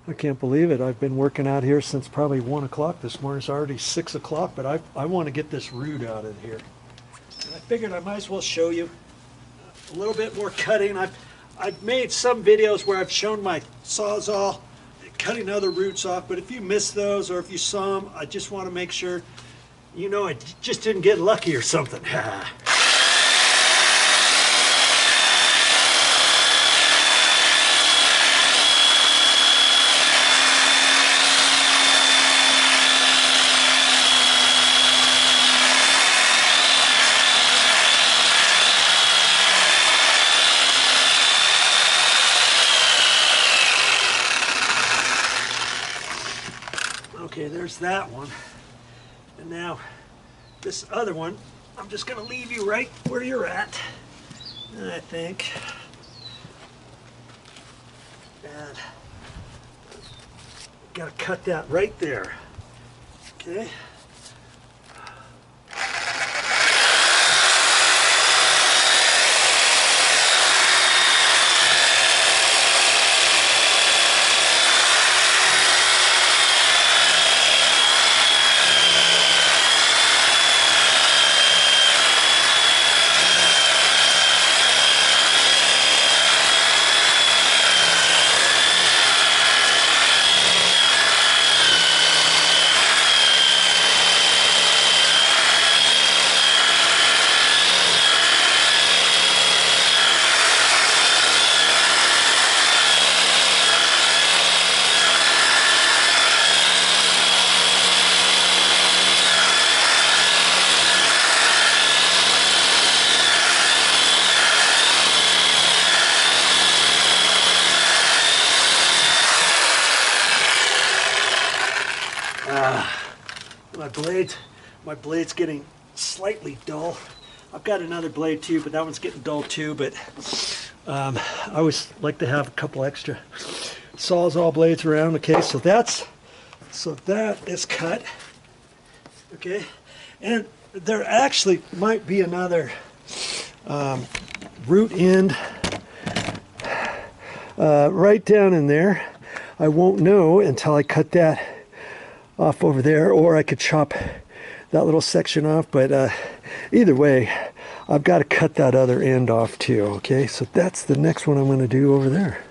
I can't believe it. I've been working out here since probably 1 o'clock this morning. It's already 6 o'clock, but I want to get this root out of here. And I figured I might as well show you a little bit more cutting. I've made some videos where I've shown my Sawzall cutting other roots off, but if you missed those or if you saw them, I just want to make sure you know I just didn't get lucky or something. Okay, there's that one. And now this other one, I'm just going to leave you right where you're at, I think. And got to cut that right there. Okay. My blade's getting slightly dull. I've got another blade too, but that one's getting dull too. But I always like to have a couple extra Sawzall blades around. Okay, so that is cut. Okay, and there actually might be another root end right down in there. I won't know until I cut that off over there, or I could chop that little section off, but either way, I've got to cut that other end off too. Okay, so that's the next one I'm going to do over there.